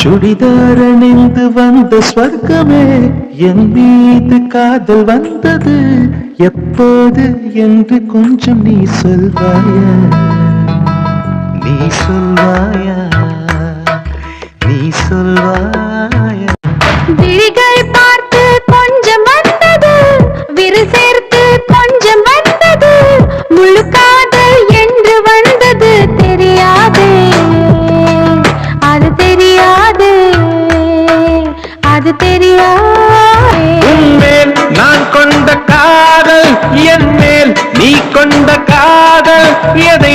சுடிதார் அணிந்து வந்த ஸ்வர்க்கமே என் மீது காதல் வந்தது எப்போது என்று கொஞ்சம் நீ சொல்வாயா நீ சொல்வாயா நீ சொல்வாயா விழிகள் பார்த்து கொஞ்சம் வந்தது விரு சேர்த்து கொஞ்சம் வந்தது முழு காதல் என்று வந்தது தெரியாதே அது தெரியாதே அது தெரியாதே உன்மேல் நான் கொண்ட காதல் என் மேல் நீ கொண்ட காதல் எதை